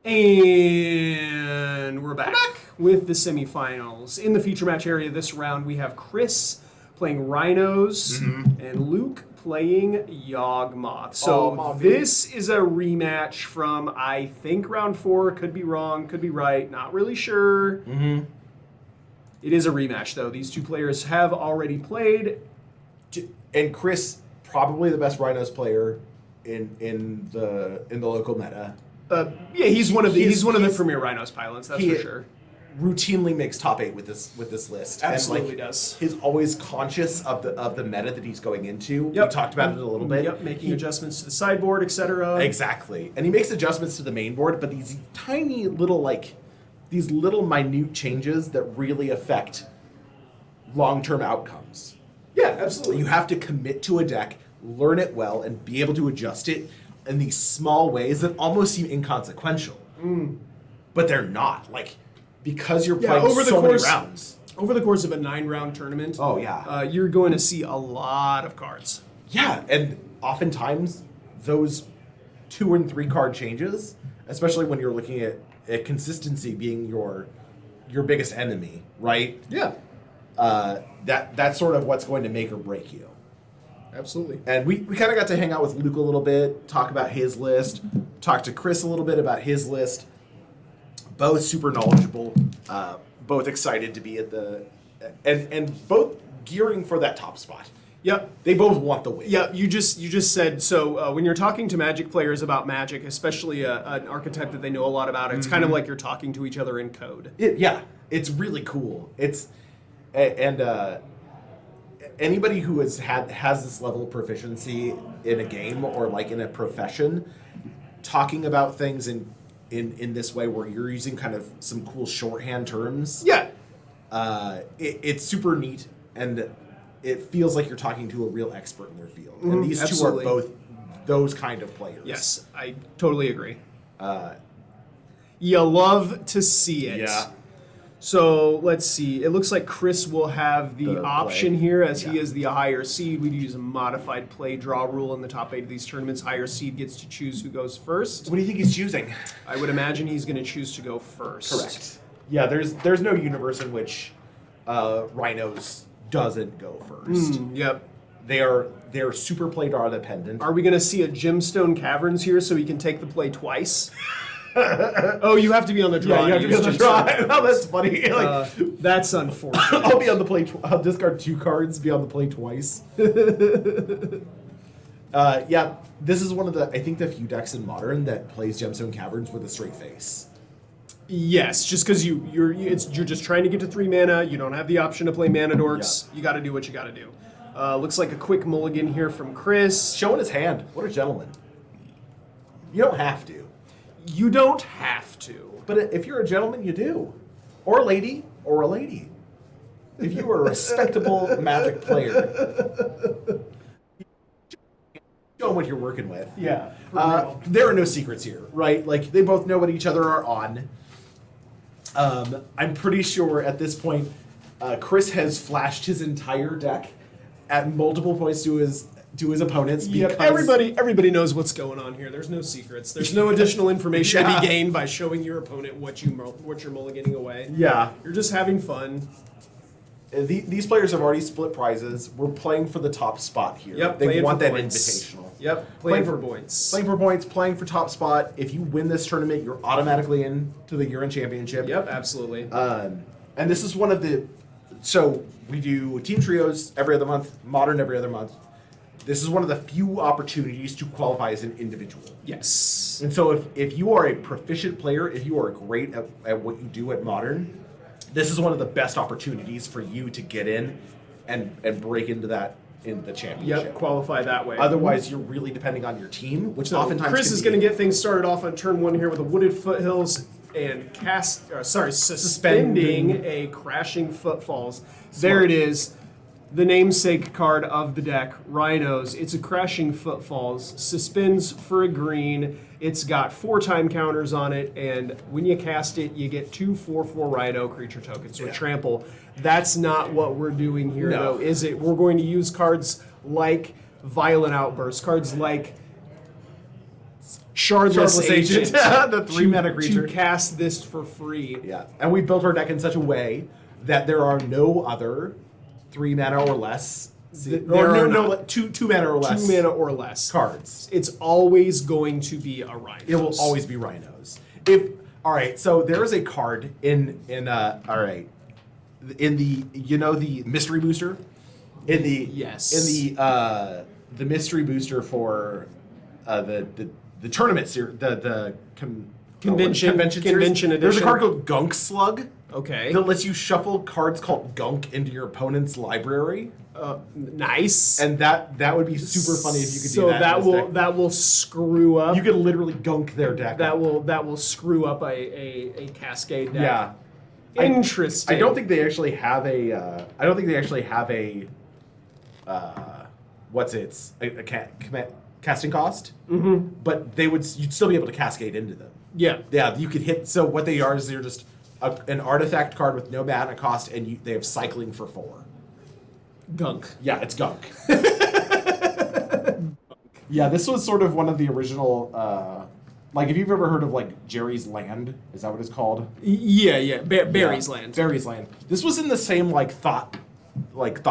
And we're back with the semifinals. In the feature match area this round, we have Chris playing Rhinos and Luke playing Yawgmoth. So this is a rematch from, I think, round 4. Could be wrong, could be right. Not really sure. It is a rematch, though. These two players have already played. And Chris, probably the best Rhinos player in the local meta. Yeah, he's one of the premier Rhinos pilots. That's for sure. Routinely makes top 8 with this list. Absolutely and, does. He's always conscious of the meta that he's going into. Yep. We talked about it a little bit. Yep, making adjustments to the sideboard, etc. Exactly, and he makes adjustments to the main board, but these tiny little these little minute changes that really affect long-term outcomes. Yeah, absolutely. You have to commit to a deck, learn it well, and be able to adjust it in these small ways that almost seem inconsequential. But they're not. Because you're playing many rounds. Over the course of a 9-round tournament, you're going to see a lot of cards. Yeah, and oftentimes those 2 and 3 card changes, especially when you're looking at consistency being your biggest enemy, right? Yeah. That's sort of what's going to make or break you. Absolutely. And we kind of got to hang out with Luke a little bit, talk about his list, talk to Chris a little bit about his list. Both super knowledgeable, both excited to be at and both gearing for that top spot. Yep. They both want the win. Yeah, you just said, so when you're talking to Magic players about Magic, especially an archetype that they know a lot about, it's kind of like you're talking to each other in code. It's really cool. Anybody who has this level of proficiency in a game or in a profession, talking about things in this way where you're using kind of some cool shorthand terms. Yeah. It's super neat, and it feels like you're talking to a real expert in their field. And these absolutely. two are both those kind of players. Yes, I totally agree. You love to see it. Yeah. So let's see. It looks like Chris will have the option here, as he is the higher seed. We use a modified play draw rule in the top 8 of these tournaments. Higher seed gets to choose who goes first. What do you think he's choosing? I would imagine he's going to choose to go first. Correct. Yeah, there's no universe in which Rhinos doesn't go first. Yep. They're super play draw dependent. Are we going to see a Gemstone Caverns here so he can take the play twice? Oh, you have to be on the draw. Yeah, you have to be on the draw. Oh, that's funny. That's unfortunate. I'll be on the play. I'll discard 2 cards, be on the play twice. Yeah, this is one of the the few decks in Modern that plays Gemstone Caverns with a straight face. Yes, just because you're just trying to get to 3 mana. You don't have the option to play Mana Dorks. You got to do what you got to do. Looks like a quick mulligan here from Chris. Showing his hand. What a gentleman. You don't have to. You don't have to. But if you're a gentleman, you do. Or a lady. If you are a respectable Magic player, show them what you're working with. Yeah. There are no secrets here, right? They both know what each other are on. I'm pretty sure at this point, Chris has flashed his entire deck at multiple points to his opponents. Because everybody knows what's going on here. There's no secrets. There's no additional information to be gained by showing your opponent what you're mulliganing away. Yeah. You're just having fun. These players have already split prizes. We're playing for the top spot here. Yep, they want that points. invitational. Yep, playing for points. Playing for points, playing for top spot. If you win this tournament, you're automatically into the year-end championship. Yep, absolutely. And this is one of the... So we do team trios every other month, Modern every other month. This is one of the few opportunities to qualify as an individual. Yes. And so if you are a proficient player, if you are great at what you do at Modern, this is one of the best opportunities for you to get in and break into the championship. Yep, qualify that way. Otherwise, you're really depending on your team, which oftentimes Chris is going to get things started off on turn 1 here with a Wooded Foothills and suspending a Crashing Footfalls. There it is. The namesake card of the deck, Rhinos. It's a Crashing Footfalls. Suspends for a green. It's got 4 time counters on it, and when you cast it, you get 2 4/4 Rhino creature tokens, so trample. That's not what we're doing here, though, is it? We're going to use cards like Violent Outburst, cards like Shardless Agent. The 3-mana creature. To cast this for free. Yeah, and we built our deck in such a way that there are no other 3 mana or less. Two mana or less. 2 mana or less cards. It's always going to be a Rhinos. It will always be Rhinos. All right, so there is a card in the the mystery booster in the mystery booster for the tournament series, the convention edition. There's a card called Gunk Slug. Okay. That lets you shuffle cards called Gunk into your opponent's library. Nice. And that would be super funny if you could do that. So that will screw up. You could literally gunk their deck. That will screw up a Cascade deck. Yeah. Interesting. I don't think they actually have a. Casting cost. Mm-hmm. But you'd still be able to cascade into them. Yeah. Yeah. You could hit. So what they are is they're just an artifact card with no mana cost, and they have cycling for 4. Gunk. Yeah, it's gunk. Yeah, this was sort of one of the original. If you've ever heard of Jerry's Land, is that what it's called? Yeah. Barry's Land. Barry's Land. This was in the same thought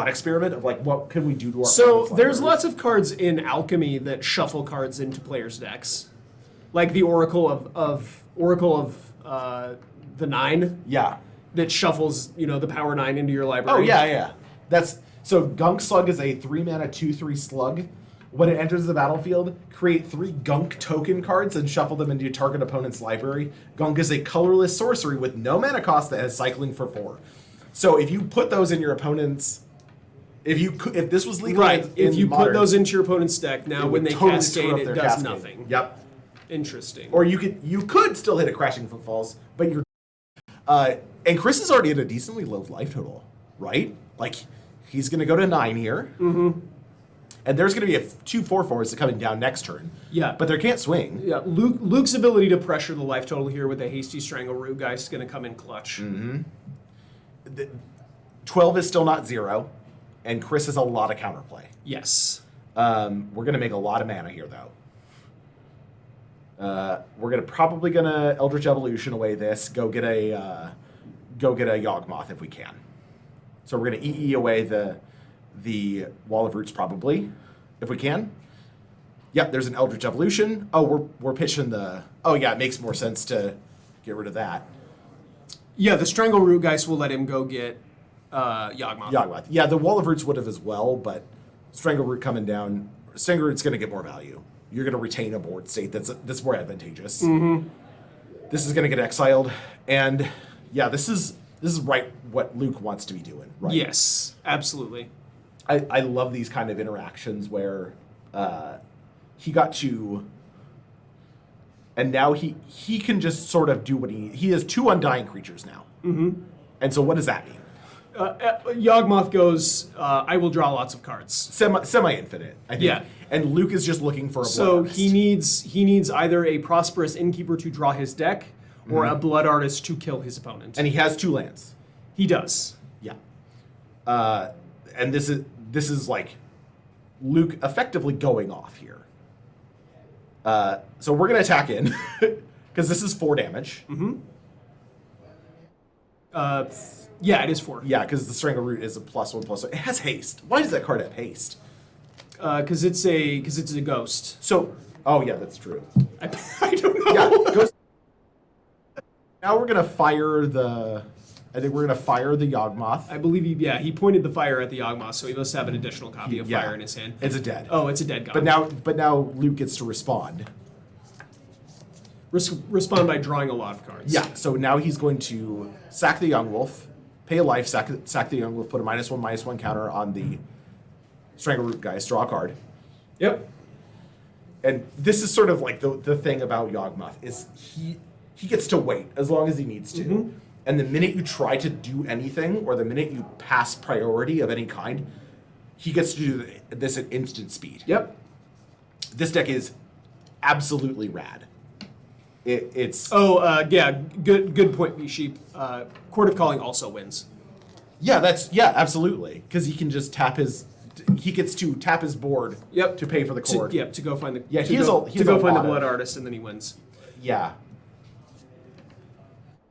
experiment of what can we do to our. So there's lots of cards in Alchemy that shuffle cards into players' decks, like the Oracle of the 9. Yeah. That shuffles the power 9 into your library. Oh yeah. So Gunk Slug is a 3-mana 2/3 slug. When it enters the battlefield, create 3 Gunk token cards and shuffle them into your target opponent's library. Gunk is a colorless sorcery with no mana cost that has cycling for 4. So if you put those in your opponent's, if this was legal, right? If you Modern, put those into your opponent's deck, now when they totally cascade, it does nothing. Yep. Interesting. Or you could still hit a Crashing Footfalls, but you're. And Chris is already at a decently low life total, right? He's going to go to 9 here. Mm-hmm. And there's going to be 2 4/4s that coming down next turn. Yeah. But they can't swing. Yeah. Luke's ability to pressure the life total here with a Hasty Strangle Root guy is going to come in clutch. Mm-hmm. 12 is still not 0, and Chris has a lot of counterplay. Yes. We're going to make a lot of mana here, though. We're probably going to Eldritch Evolution away this. Go get a Yawgmoth if we can. So we're going to EE away the Wall of Roots probably, if we can. Yep, there's an Eldritch Evolution. Oh, we're pitching it makes more sense to get rid of that. Yeah, the Strangle Root guys will let him go get Yawgmoth. Yeah, the Wall of Roots would have as well, but Strangle Root coming down, Strangle Root's going to get more value. You're going to retain a board state that's more advantageous. Mm-hmm. This is going to get exiled, and yeah, this is right what Luke wants to be doing. Right? Yes, absolutely. I love these kind of interactions where he got to, and now he can just sort of do what he has 2 undying creatures now. Mm-hmm. And so what does that mean? Yawgmoth goes, I will draw lots of cards. Semi-infinite, I think. Yeah. And Luke is just looking for a blood So artist. he needs either a Prosperous Innkeeper to draw his deck, or a Blood Artist to kill his opponent. And he has 2 lands. He does. Yeah. And this is Luke effectively going off here. So we're going to attack in, because this is 4 damage. Mm-hmm. Yeah, it is 4. Yeah, because the Strangle Root is a +1/+1. It has haste. Why does that card have haste? Because it's a ghost. So, oh yeah, that's true. I don't know. Yeah, ghost. Now we're gonna fire the. I think we're gonna fire the Yawgmoth. I believe he pointed the fire at the Yawgmoth, so he must have an additional copy of fire in his hand. It's a dead. Oh, it's a dead god. But now Luke gets to respond. Respond by drawing a lot of cards. Yeah. So now he's going to sack the Young Wolf, pay a life, sack the Young Wolf, put a -1/-1 counter on the Strangle Root guys, draw a card. Yep. And this is sort of the thing about Yawgmoth is he gets to wait as long as he needs to. Mm-hmm. And the minute you try to do anything, or the minute you pass priority of any kind, he gets to do this at instant speed. Yep. This deck is absolutely rad. It's good point, B-Sheep. Court of Calling also wins. absolutely, because he can just tap his he gets to tap his board. Yep. To pay for the cord. To go find the. Yeah, to go find the blood artist, and then he wins. Yeah.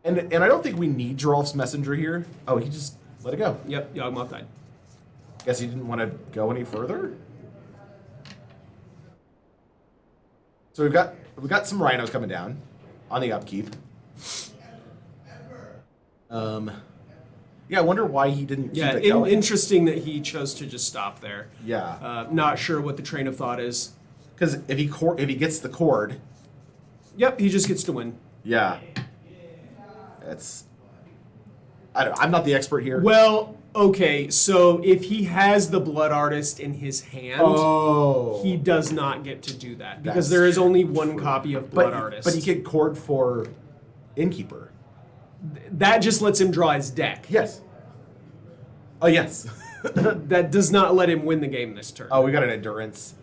And I don't think we need Giralf's messenger here. Oh, he just let it go. Yep. Yawgmoth died. Guess he didn't want to go any further. So we've got some rhinos coming down on the upkeep. Yeah, I wonder why he didn't keep it going. Interesting that he chose to just stop there. Yeah. Not sure what the train of thought is. Because if he gets the cord. Yep, he just gets to win. Yeah. I'm not the expert here. Well, okay, so if he has the blood artist in his hand, he does not get to do that because there is only one copy of blood artist. But he can cord for Innkeeper. That just lets him draw his deck. Yes. Oh, yes. That does not let him win the game this turn. Oh, we got an endurance.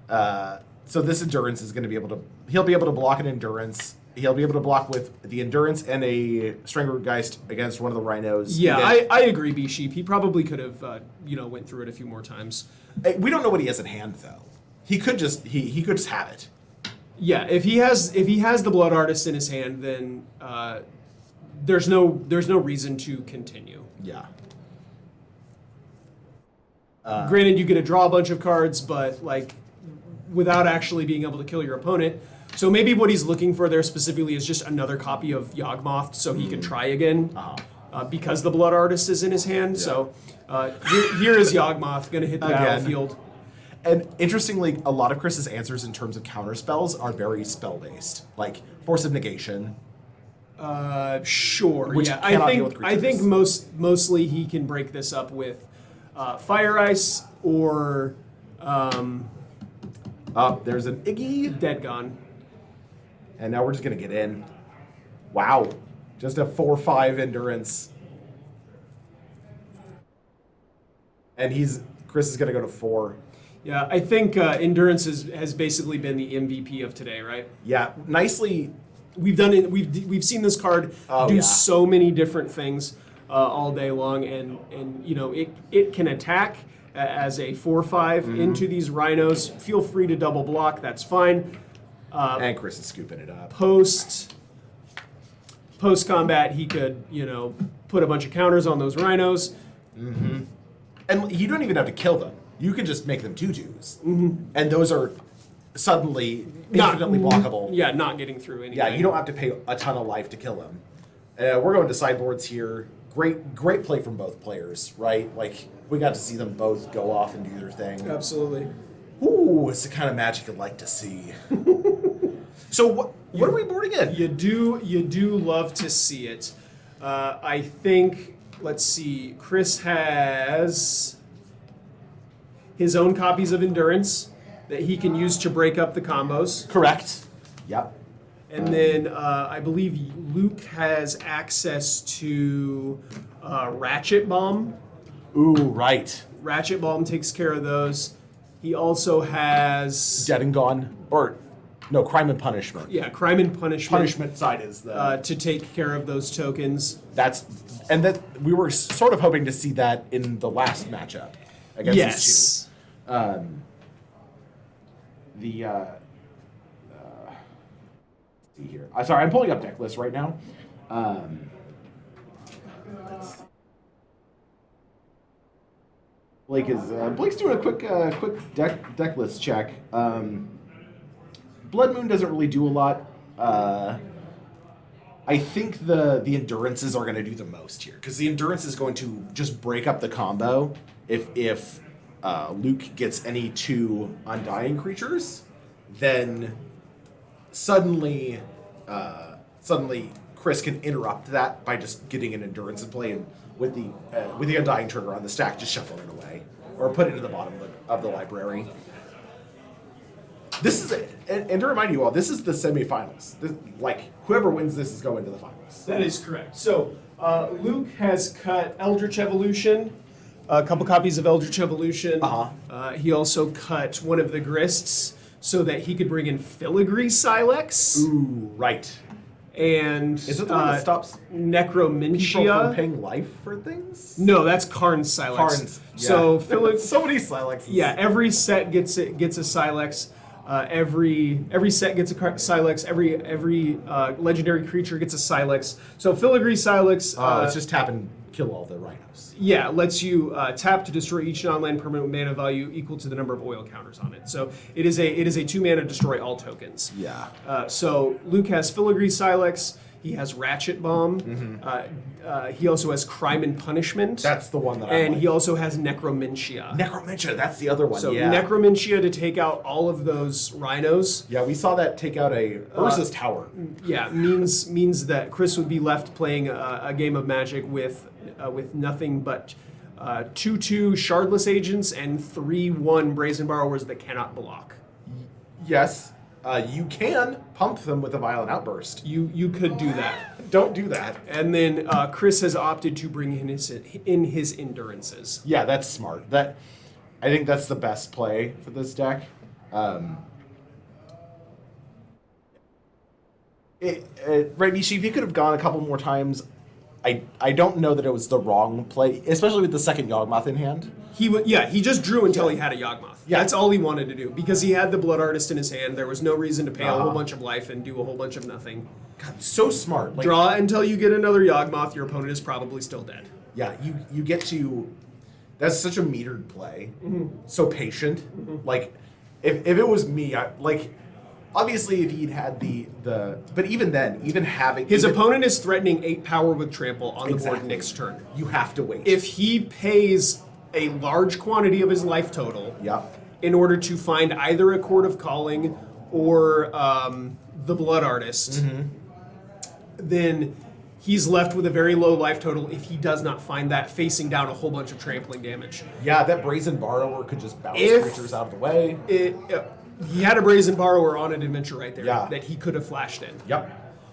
So this endurance is going to be able to... He'll be able to block an endurance. He'll be able to block with the endurance and a Stranglergeist against one of the rhinos. Yeah, I agree, B-Sheep. He probably could have, went through it a few more times. We don't know what he has in hand, though. He could just he could just have it. Yeah, if he has the blood artist in his hand, then there's no reason to continue. Yeah. Granted, you get to draw a bunch of cards, but without actually being able to kill your opponent. So maybe what he's looking for there specifically is just another copy of Yawgmoth so he can try again because the blood artist is in his hand. Yeah. So here is Yawgmoth going to hit the battlefield. And interestingly, a lot of Chris's answers in terms of counter spells are very spell-based, like Force of Negation. Sure. Which yeah, I think mostly he can break this up with Fire Ice or there's an Iggy. Dead Gone. And now we're just going to get in. Wow. Just a 4/5 endurance. And Chris is going to go to 4. Yeah, I think endurance has basically been the MVP of today, right? Yeah, nicely. We've done it. We've seen this card do so many different things all day long, and it can attack as a 4/5 into these rhinos. Feel free to double block. That's fine. And Chris is scooping it up. Post combat, he could put a bunch of counters on those rhinos. Mm-hmm. And you don't even have to kill them. You can just make them 2/2s. Mm-hmm. And those are suddenly infinitely blockable. Yeah, not getting through anything. Yeah, you don't have to pay a ton of life to kill them. We're going to sideboards here. Great play from both players, right? Like, we got to see them both go off and do their thing. Absolutely. Ooh, it's the kind of magic I'd like to see. So what are we boarding in? You do love to see it. I think, let's see, Chris has his own copies of Endurance that he can use to break up the combos. Correct. Yep. And then I believe Luke has access to Ratchet Bomb. Ooh, right. Ratchet Bomb takes care of those. He also has... Dead and Gone. Or, no, Crime and Punishment. Yeah, Crime and Punishment. Punishment side is the... to take care of those tokens. We were sort of hoping to see that in the last matchup against these two. See here. Sorry, I'm pulling up deck lists right now. Let's see. Blake's doing a quick deck list check. Blood Moon doesn't really do a lot. I think the endurances are going to do the most here because the endurance is going to just break up the combo if Luke gets any 2 undying creatures, then suddenly Chris can interrupt that by just getting an endurance in play and with the undying trigger on the stack, just shuffle it away or put it to the bottom of the library. This is and to remind you all, this is the semifinals. Whoever wins this is going to the finals. That is correct. So Luke has cut Eldritch Evolution, a couple copies of Eldritch Evolution. He also cut one of the Grists so that he could bring in Filigree Silex. Ooh, right. and Is it the one that stops people Necromentia from paying life for things? No, that's Karn's Silex. Karn's. Yeah. So so many Silexes. Yeah, every set gets a Silex. Every set gets a Silex. Every legendary creature gets a Silex. So Filigree Silex. It's just tap and kill all the Rhinos. Yeah, lets you tap to destroy each non-land permanent with mana value equal to the number of oil counters on it. So it is a 2-mana destroy all tokens. Yeah. So Luke has Filigree Silex. He has Ratchet Bomb. He also has Crime and Punishment. That's the one that I And like. he also has Necromentia. Necromentia, that's the other one. So yeah. Necromentia to take out all of those Rhinos. Yeah, we saw that take out a Urza's tower. Yeah, means that Chris would be left playing a game of Magic with nothing but 2/2 Shardless Agents and 3/1 Brazen Borrowers that cannot block. Yes, you can pump them with a Violent Outburst. You could do that. Don't do that. And then Chris has opted to bring in his Endurances. Yeah, that's smart. I think that's the best play for this deck. Right, Nishi, if you could have gone a couple more times, I don't know that it was the wrong play, especially with the second Yawgmoth in hand. He just drew until he had a Yawgmoth. Yeah. That's all he wanted to do because he had the Blood Artist in his hand. There was no reason to pay a whole bunch of life and do a whole bunch of nothing. God, so smart. Like, Draw until you get another Yawgmoth. Your opponent is probably still dead. yeah, you get to. That's such a metered play. So patient. Like, if it was me, obviously if he'd had but even then, even having His opponent is threatening 8 power with trample on the board next turn. You have to wait. If he pays a large quantity of his life total in order to find either a Court of Calling or the Blood Artist, then he's left with a very low life total if he does not find that facing down a whole bunch of trampling damage. Yeah, that Brazen Borrower could just bounce creatures out of the way. He had a Brazen Borrower on an adventure right there that he could have flashed in. Yep.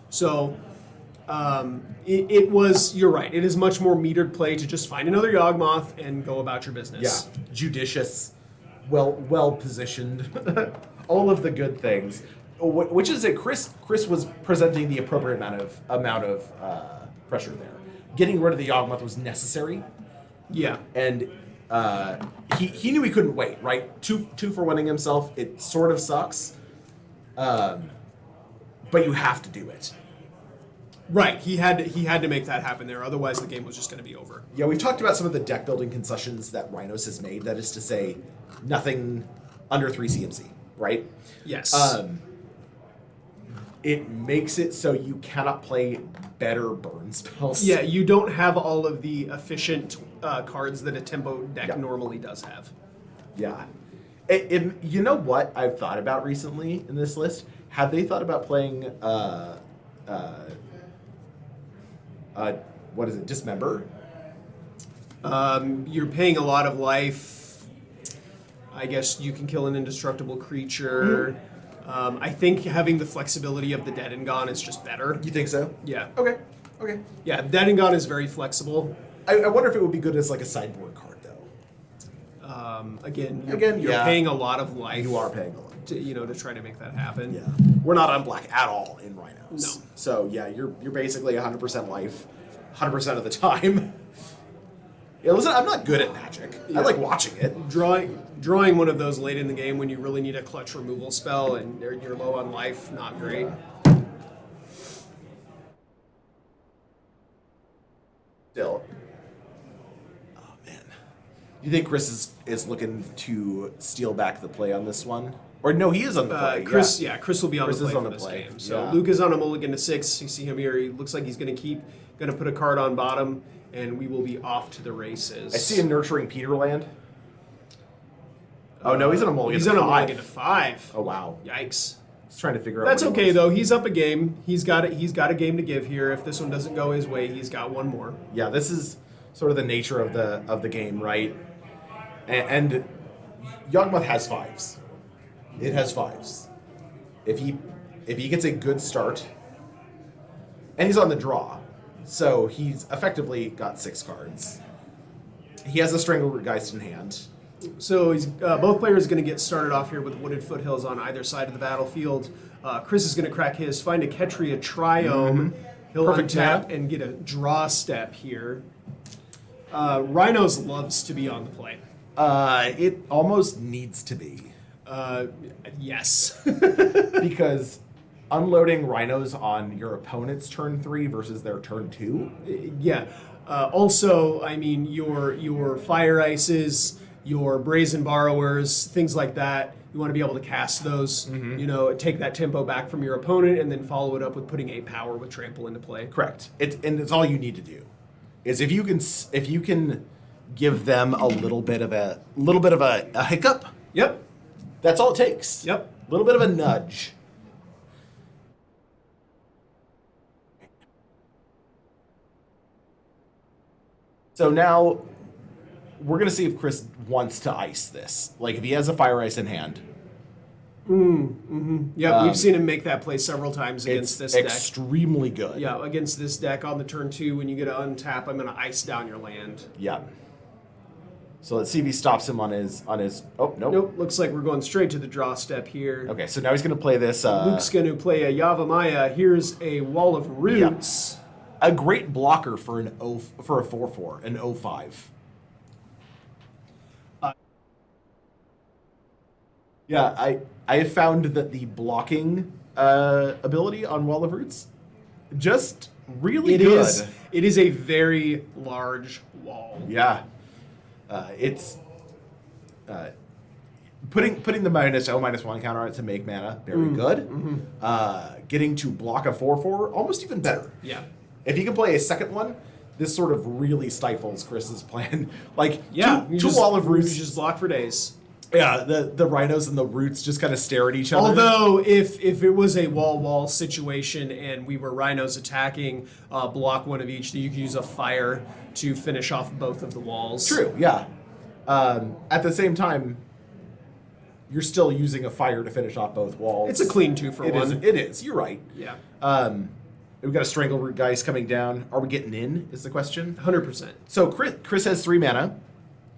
So it was, you're right, it is much more metered play to just find another Yawgmoth and go about your business. Yeah, judicious, well positioned, all of the good things. Which is it? Chris was presenting the appropriate amount of pressure there. Getting rid of the Yawgmoth was necessary. Yeah, and he knew he couldn't wait. Right, two for winning himself. It sort of sucks, but you have to do it. Right, he had to make that happen there. Otherwise, the game was just going to be over. Yeah, we've talked about some of the deck building concessions that Rhinos has made. That is to say, nothing under 3 CMC. Right. Yes. It makes it so you cannot play better burn spells. Yeah, you don't have all of the efficient cards that a tempo deck normally does have. Yeah. You know what I've thought about recently in this list? Have they thought about playing, what is it, Dismember? You're paying a lot of life. I guess you can kill an indestructible creature. I think having the flexibility of the Dead and Gone is just better. You think so? Yeah. Okay. Yeah, Dead and Gone is very flexible. I wonder if it would be good as like a sideboard card, though. Again, you're paying a lot of life. You are paying a lot. To try to make that happen. Yeah. We're not on black at all in Rhinos. No. So, yeah, you're basically 100% life 100% of the time. Yeah, listen, I'm not good at Magic. I like watching it. Drawing one of those late in the game when you really need a clutch removal spell and you're low on life, not great. Still. Oh, man. You think Chris is looking to steal back the play on this one? Or no, he is on the play. Chris will be on Chris the play on for the this play. game. So Yeah. Luke is on a mulligan to 6. You see him here. He looks like he's going to put a card on bottom, and we will be off to the races. I see a Nurturing Peterland. Oh, no, he's on a mulligan He's to on a 5. mulligan to 5. Oh, wow. Yikes. He's trying to figure out That's what he okay wants. though. He's up a game. He's got a game to give here. If this one doesn't go his way, he's got one more. Yeah, this is sort of the nature of the game, right? And Yawgmoth has 5s. It has 5s. If he gets a good start, and he's on the draw, so he's effectively got 6 cards. He has a Strangleroot Geist in hand. So both players are going to get started off here with wooded foothills on either side of the battlefield. Chris is going to crack his, find a Ketria Triome. He'll Perfect untap mana. and get a draw step here. Rhinos loves to be on the play. It almost needs to be. Yes. Because unloading Rhinos on your opponent's turn 3 versus their turn 2. Yeah. Also, I mean, your Fire Ices, your Brazen Borrowers, things like that, you want to be able to cast those, take that tempo back from your opponent and then follow it up with putting a power with Trample into play. Correct. It's all you need to do. Is if you can give them a little bit of a hiccup. Yep. That's all it takes. Yep. A little bit of a nudge. So now we're going to see if Chris wants to ice this. Like if he has a Fire Ice in hand. Yeah, we've seen him make that play several times against this deck. Extremely good. Yeah, against this deck on the turn 2, when you get to untap, I'm going to ice down your land. Yeah. So let's see if he stops him on his. Oh no. Nope. Looks like we're going straight to the draw step here. Okay, so now he's going to play this. Luke's going to play a Yawgmoth. Here's a Wall of Roots. Yep. A great blocker for a 4/4, an 05. Yeah, I have found that the blocking ability on Wall of Roots just really good. It is a very large wall. Yeah. It's putting the -0/-1 counter on it to make mana, very good. Getting to block a 4/4, almost even better. Yeah. If you can play a second one, this sort of really stifles Chris's plan. Like two Wall of Roots, you just block for days. Yeah, the Rhinos and the Roots just kind of stare at each other. Although, if it was a wall situation and we were Rhinos attacking, block one of each, you could use a fire to finish off both of the walls. True, yeah. At the same time, you're still using a fire to finish off both walls. It's a clean 2-for-1. It is. You're right. Yeah. We've got a Strangleroot Geist coming down. Are we getting in, is the question? 100%. So Chris has 3 mana.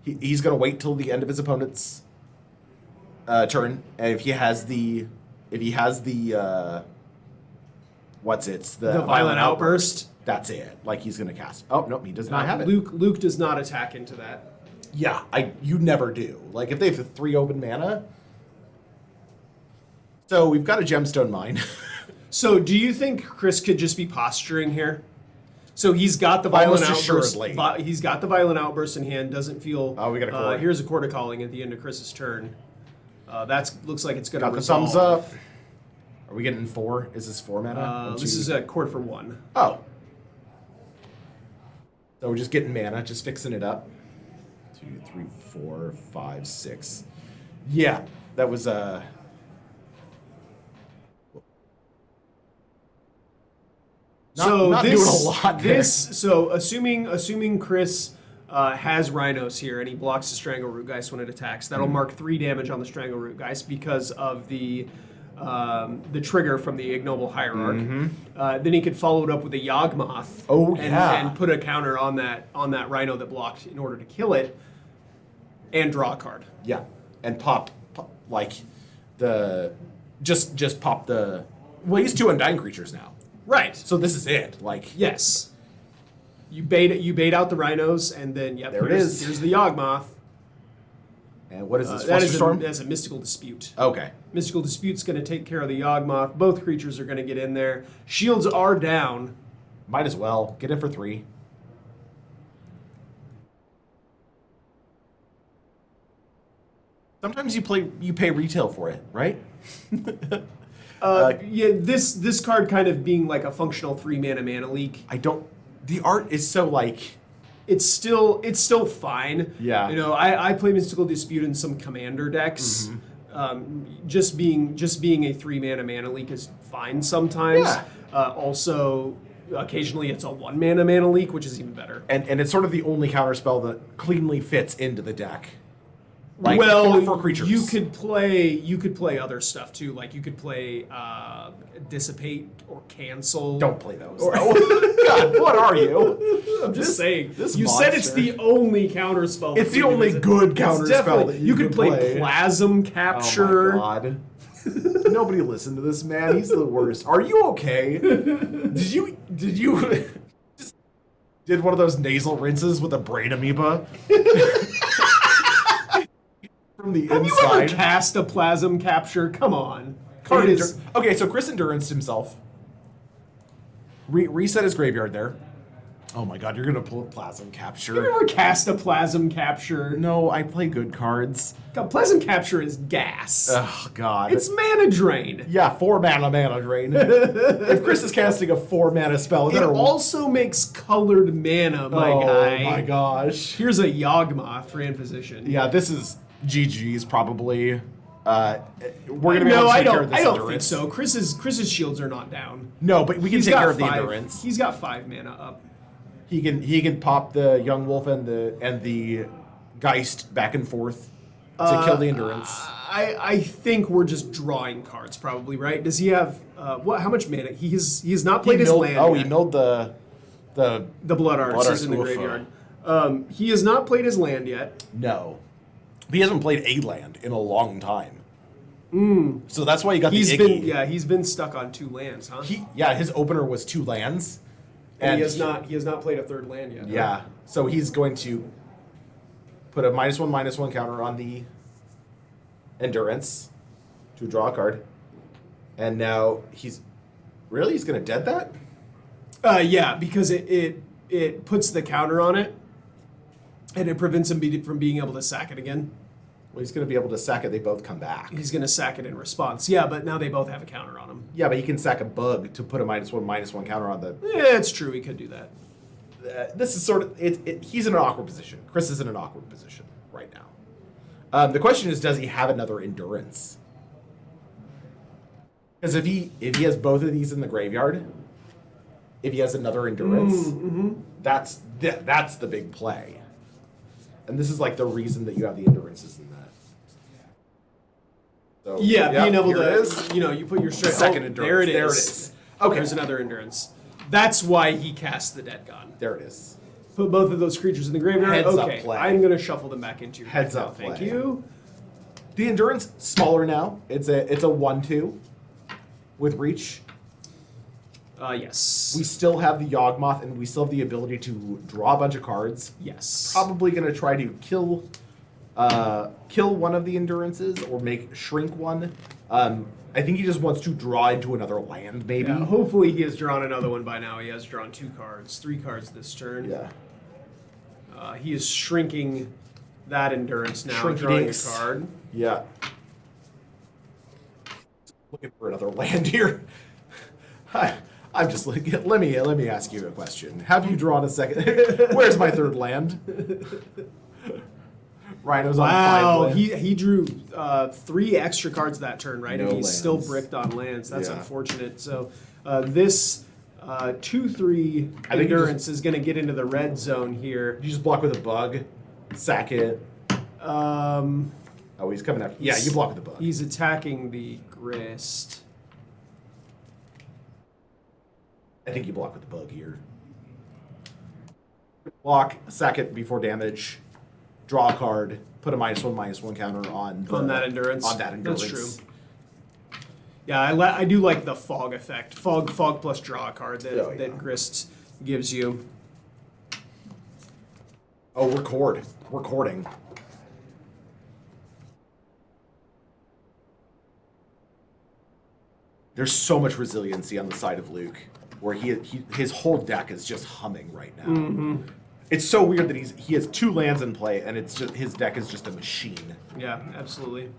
He's going to wait till the end of his opponent's turn. And if he has the Violent Outburst. That's it. Like he's going to cast. Oh nope, he does not have it. Luke does not attack into that. Yeah, you never do. Like if they have 3 open mana. So we've got a Gemstone Mine. So do you think Chris could just be posturing here? So he's got the Violent Outburst. He's got the Violent Outburst in hand. Doesn't feel. Oh, we got a Chord. Here's a Chord of Calling at the end of Chris's turn. Looks like it's going to got resolve. the thumbs up. Are we getting 4? Is this 4 mana? This is a Chord for 1. Oh. So we're just getting mana, just fixing it up. 2, 3, 4, 5, 6. Yeah, that was not doing a lot there. Assuming Chris has Rhinos here and he blocks the Strangleroot Geist when it attacks, that'll mark 3 damage on the Strangleroot Geist because of the trigger from the Ignoble Hierarch. Then he could follow it up with a Yawgmoth. And put a counter on that Rhino that blocked in order to kill it, and draw a card. Yeah, and pop like the just pop the. Well, he's 2 Undying Creatures now. Right. So this is it. Like yes, you bait out the Rhinos, and then there it is. Here's the Yawgmoth. And what is this? That's a Mystical Dispute. Okay. Mystical Dispute's going to take care of the Yawgmoth. Both creatures are going to get in there. Shields are down. Might as well get in for 3. Sometimes you pay retail for it, right? This card kind of being like a functional 3-mana leak. The art is so like. It's still fine. Yeah. I play Mystical Dispute in some commander decks. Just being a 3-mana leak is fine sometimes. Yeah. Also, occasionally it's a 1-mana leak, which is even better. And it's sort of the only counterspell that cleanly fits into the deck. Like, well, for creatures. you could play other stuff too. Like you could play dissipate or cancel. Don't play those. God, what are you? I'm just saying. This you monster. said it's the only counter spell. It's the only good counter spell that you could play Plasm Capture. Oh my God. Nobody listen to this man. He's the worst. Are you okay? Did you just did one of those nasal rinses with a brain amoeba? From the Have inside. you ever cast a Plasm Capture? Come on. Okay, so Chris Endurance himself. Reset his graveyard there. Oh my God, you're gonna pull a Plasm Capture. You ever cast a Plasm Capture? No, I play good cards. God, Plasm Capture is gas. Oh God. It's mana drain. Yeah, 4 mana drain. If Chris is casting a 4 mana spell, It also makes colored mana, my guy. Oh my gosh. Here's a Yawgmoth for in position. Yeah, this is GG's probably. We're gonna be able to take care of this I don't endurance. think so. Chris's shields are not down. No, but we can take care of the endurance. He's got 5 mana up. He can pop the Yawgmoth and the Geist back and forth to kill the endurance. I think we're just drawing cards, probably, right? Does he have what? How much mana? He has not played his land. Oh, yet. he milled the Blood Arts is in the Oof. graveyard. He has not played his land yet. No, he hasn't played a land in a long time. So that's why he got the Iggy. He's been stuck on 2 lands, huh? His opener was 2 lands. And he has not played a 3rd land yet. Yeah, so he's going to put a -1/-1 counter on the endurance to draw a card, and now he's going to dead that. Yeah, because it puts the counter on it, and it prevents him from being able to sack it again. Well, he's going to be able to sack it. They both come back. He's going to sack it in response. Yeah, but now they both have a counter on him. Yeah, but he can sack a bug to put a -1/-1 counter on the. Yeah, it's true. He could do that. This is sort of he's in an awkward position. Chris is in an awkward position right now. The question is, does he have another endurance? Because if he has both of these in the graveyard, if he has another endurance, that's the big play. And this is like the reason that you have the endurances in that. So, being able to, you put your straight. Second endurance. There it is. There it is. Okay. There's another endurance. That's why he cast the Dead God. There it is. Put both of those creatures in the graveyard. Heads up okay, play. I'm going to shuffle them back into your Heads deck up now. Thank play. you. The endurance smaller now. It's a 1/2 with reach. Yes. We still have the Yawgmoth, and we still have the ability to draw a bunch of cards. Yes. Probably going to try to kill one of the endurances or shrink one. I think he just wants to draw into another land, maybe. Yeah, hopefully he has drawn another one by now. He has drawn 2 cards, 3 cards this turn. Yeah. He is shrinking that endurance now, Shrinky drawing dinks. a card. Yeah. Looking for another land here. I'm just looking. Let me ask you a question. Have you drawn a second? Where's my 3rd land? Rhinos on 5 land. He drew 3 extra cards that turn, right? No and he's lands. still bricked on lands. That's Yeah. unfortunate. So this 2/3 I think endurance is going to get into the red zone here. You just block with a bug, sack it. Oh, he's coming after. Yeah, you block with the bug. He's attacking the grist. I think you block with the bug here. Block, sack it before damage, draw a card, put a -1/-1 counter on that endurance. On that endurance. That's true. Yeah, I do like the fog effect. Fog plus draw a card that grist gives you. Oh, recording. There's so much resiliency on the side of Luke, where his whole deck is just humming right now. Mm-hmm. It's so weird that he has 2 lands in play, and it's just his deck is just a machine. Yeah, absolutely.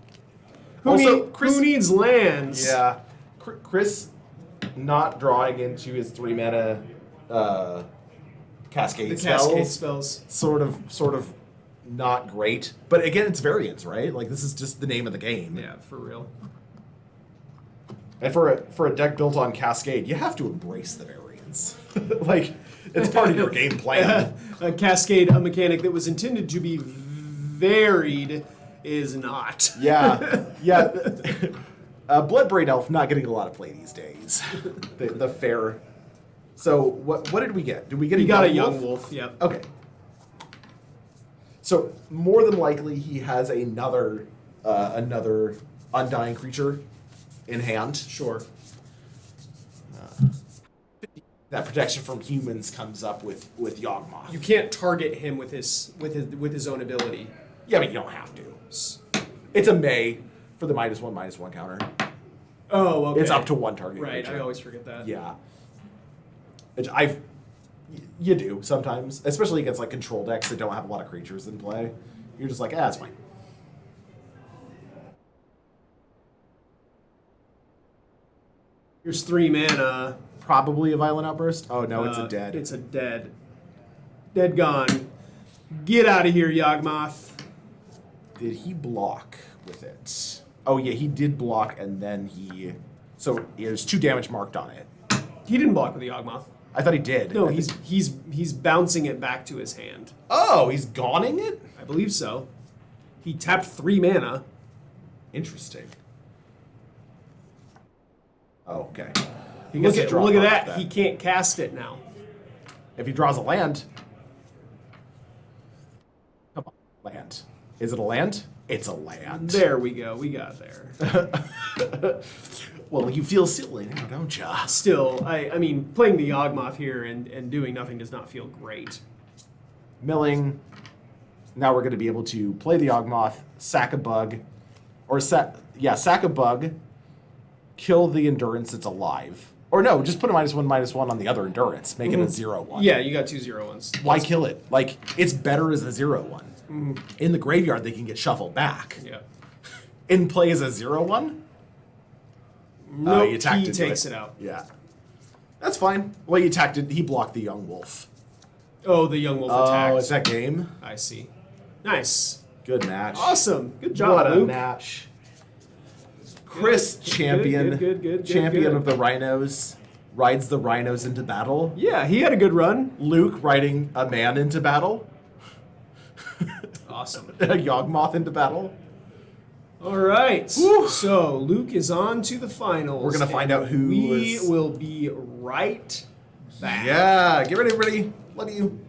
Who needs lands? Yeah, Chris not drawing into his 3 mana cascade spells. Cascade spells. Sort of not great. But again, it's variance, right? Like, this is just the name of the game. Yeah, for real. And for a deck built on Cascade, you have to embrace the variance. Like, it's part of your game plan. A Cascade, a mechanic that was intended to be varied is not. Yeah. Bloodbraid Elf not getting a lot of play these days. the fair. So what did we get? Did we get? He got a Yawgmoth. Yep. Okay. So more than likely he has another undying creature in hand. Sure. That protection from humans comes up with Yawgmoth. You can't target him with his own ability. Yeah, but you don't have to. It's a May for the -1/-1 counter. Oh, okay. It's up to one target. Right, creature. I always forget that. Yeah. You do sometimes, especially against like control decks that don't have a lot of creatures in play. You're just like, it's fine. Here's 3 mana. Probably a Violent Outburst. Oh no, it's a dead. It's a dead. Dead gone. Get out of here, Yawgmoth. Did he block with it? Oh yeah, he did block, and then so there's 2 damage marked on it. He didn't block with the Yawgmoth. I thought he did. No, he's bouncing it back to his hand. Oh, he's goning it? I believe so. He tapped 3 mana. Interesting. Oh, okay. Look at that. He can't cast it now. If he draws a land. Come on, land. Is it a land? It's a land. There we go. We got there. Well, you feel silly now, don't ya? Still, I mean, playing the Yawgmoth here and doing nothing does not feel great. Milling. Now we're going to be able to play the Yawgmoth, sack a bug, sack a bug, kill the endurance that's alive. Or no, just put a -1/-1 on the other endurance, make it a 0/1. Yeah, you got 2 0/1s. Why kill it? Like, it's better as a 0/1. In the graveyard, they can get shuffled back. Yeah. In play as a 0/1? No, he attacked he takes it out. Yeah. That's fine. Well, he attacked it. He blocked the Yawgmoth. Oh, the Yawgmoth attacked. Oh, it's that game? I see. Nice. Good match. Awesome. Good job, What a Luke. match. Chris, champion of the Rhinos, rides the Rhinos into battle. Yeah, he had a good run. Luke riding a man into battle. Awesome. A Yawgmoth into battle. All right. Woo. So Luke is on to the finals. We're going to find out who We will be right back. Yeah. Get ready, everybody. Love you.